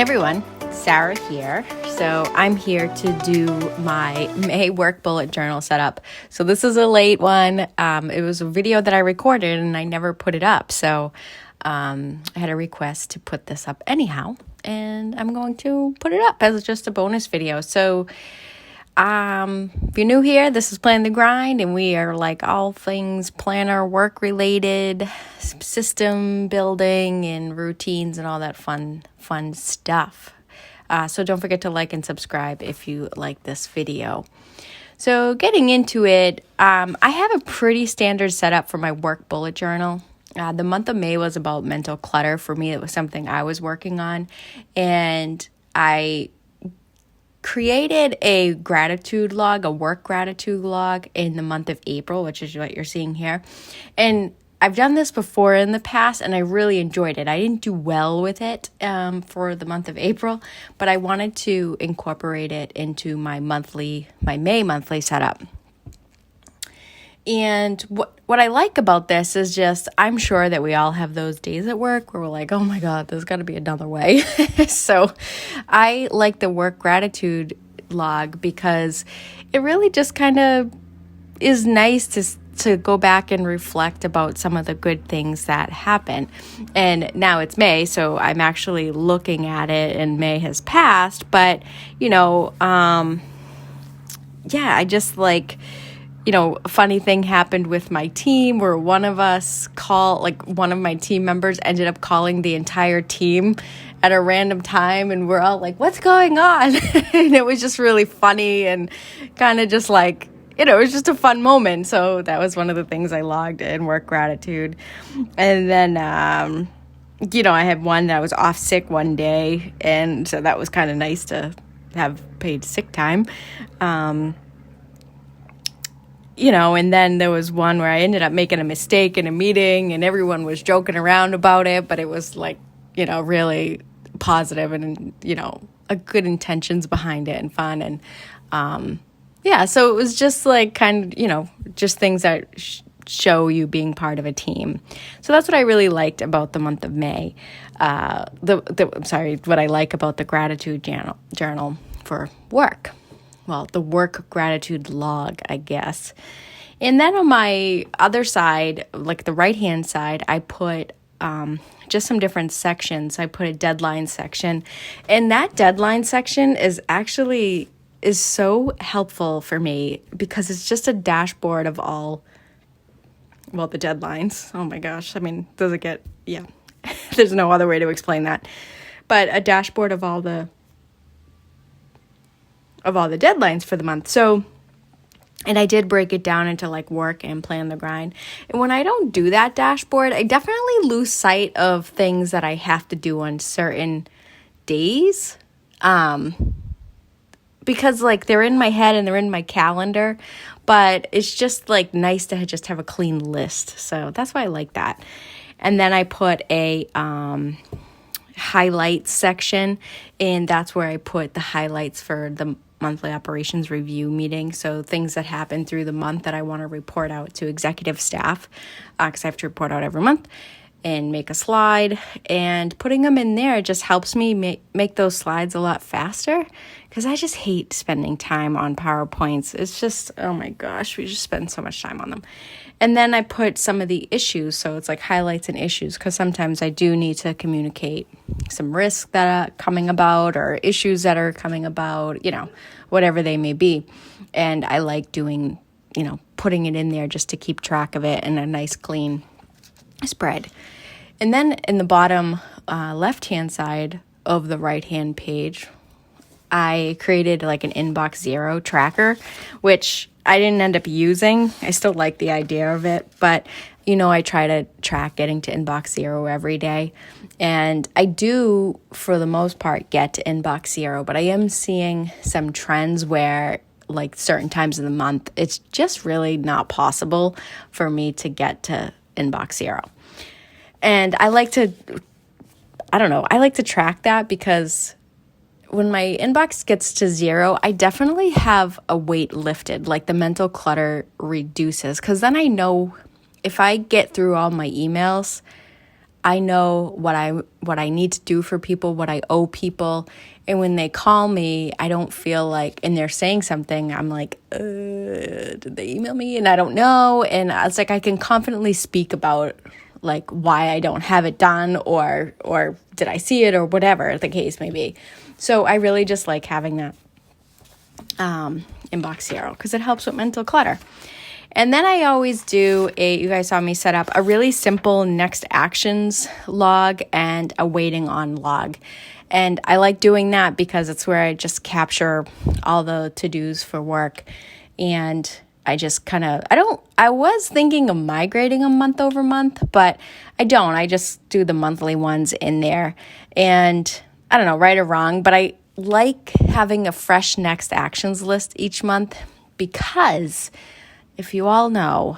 Everyone, Sarah here. So I'm here to do my May work bullet journal setup. So this is a late one. It was a video that I recorded and I never put it up. So I had a request to put this up anyhow, and I'm going to put it up as just a bonus video. So if you're new here, this is Plan the Grind, and we are like all things planner, work related, system building, and routines, and all that fun stuff. So don't forget to like and subscribe if you like this video. So getting into it, I have a pretty standard setup for my work bullet journal. The month of May was about mental clutter. For me, it was something I was working on, and I created a gratitude log, a work gratitude log in the month of April, which is what you're seeing here. And I've done this before in the past, and I really enjoyed it. I didn't do well with it for the month of April, but I wanted to incorporate it into my May monthly setup. And what I like about this is just, I'm sure that we all have those days at work where we're like, oh my God, there's got to be another way. So I like the work gratitude log because it really just kind of is nice to go back and reflect about some of the good things that happen. And now it's May, so I'm actually looking at it and May has passed. But, I just like... a funny thing happened with my team where one of my team members ended up calling the entire team at a random time, and we're all like, what's going on? And it was just really funny and kind of just like, it was just a fun moment. So that was one of the things I logged in work gratitude. And then, I had one that I was off sick one day, and so that was kind of nice to have paid sick time. And then there was one where I ended up making a mistake in a meeting and everyone was joking around about it, but it was like, really positive and, a good intentions behind it and fun. And, so it was just like kind of, just things that show you being part of a team. So that's what I really liked about the month of May. What I like about the gratitude journal for work. Well, the work gratitude log, I guess. And then on my other side, like the right-hand side, I put just some different sections. I put a deadline section. And that deadline section is so helpful for me because it's just a dashboard of all, the deadlines. Oh my gosh. I mean, does it get, yeah. There's no other way to explain that. But a dashboard of all the deadlines for the month. So, and I did break it down into like work and plan the grind. And when I don't do that dashboard, I definitely lose sight of things that I have to do on certain days. Because like they're in my head and they're in my calendar, but it's just like nice to just have a clean list. So that's why I like that. And then I put a, highlights section, and that's where I put the highlights for the monthly operations review meeting. So things that happen through the month that I want to report out to executive staff, because I have to report out every month and make a slide, and putting them in there just helps me make those slides a lot faster, because I just hate spending time on PowerPoints. It's just, oh my gosh, we just spend so much time on them. And then I put some of the issues, so it's like highlights and issues, because sometimes I do need to communicate some risks that are coming about or issues that are coming about, whatever they may be. And I like doing, putting it in there just to keep track of it in a nice clean spread. And then in the bottom left-hand side of the right-hand page, I created like an inbox zero tracker, which I didn't end up using. I still like the idea of it, but I try to track getting to inbox zero every day. And I do, for the most part, get to inbox zero, but I am seeing some trends where like certain times of the month, it's just really not possible for me to get to inbox zero. And I like to track that because when my inbox gets to zero, I definitely have a weight lifted, like the mental clutter reduces, because then I know if I get through all my emails, I know what I need to do for people, what I owe people. And when they call me, I don't feel like, and they're saying something, I'm like, did they email me? And I don't know. And it's like I can confidently speak about like why I don't have it done, or did I see it, or whatever the case may be. So I really just like having that inbox zero because it helps with mental clutter. And then I always do you guys saw me set up a really simple next actions log and a waiting on log. And I like doing that because it's where I just capture all the to-dos for work. And I just kind of, I was thinking of migrating them month over month, but I don't. I just do the monthly ones in there. And I don't know, right or wrong, but I like having a fresh next actions list each month because if you all know,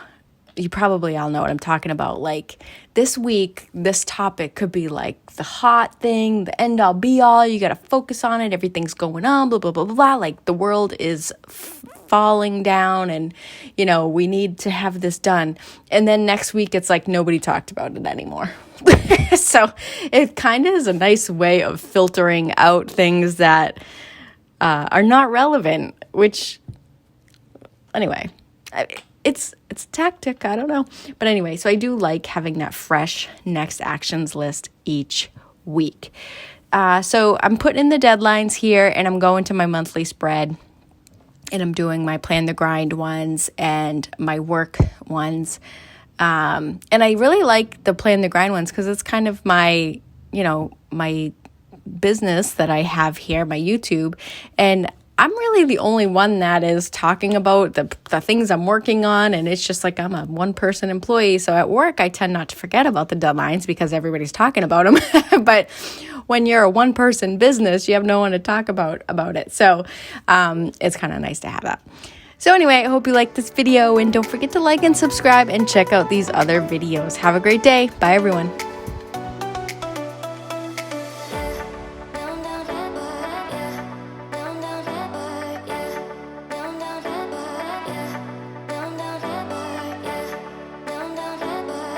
you probably all know what I'm talking about. Like this week, this topic could be like the hot thing, the end all be all. You got to focus on it. Everything's going on, blah, blah, blah, blah, blah. Like the world is falling down and, you know, we need to have this done. And then next week, it's like nobody talked about it anymore. So it kind of is a nice way of filtering out things that are not relevant, which anyway, it's a tactic, I don't know. But anyway, so I do like having that fresh next actions list each week. So I'm putting in the deadlines here and I'm going to my monthly spread and I'm doing my plan the grind ones and my work ones. And I really like the plan the grind ones because it's kind of my, my business that I have here, my YouTube. And I'm really the only one that is talking about the things I'm working on. And it's just like I'm a one-person employee. So at work, I tend not to forget about the deadlines because everybody's talking about them. But when you're a one-person business, you have no one to talk about it. So it's kind of nice to have that. So anyway, I hope you liked this video. And don't forget to like and subscribe and check out these other videos. Have a great day. Bye, everyone.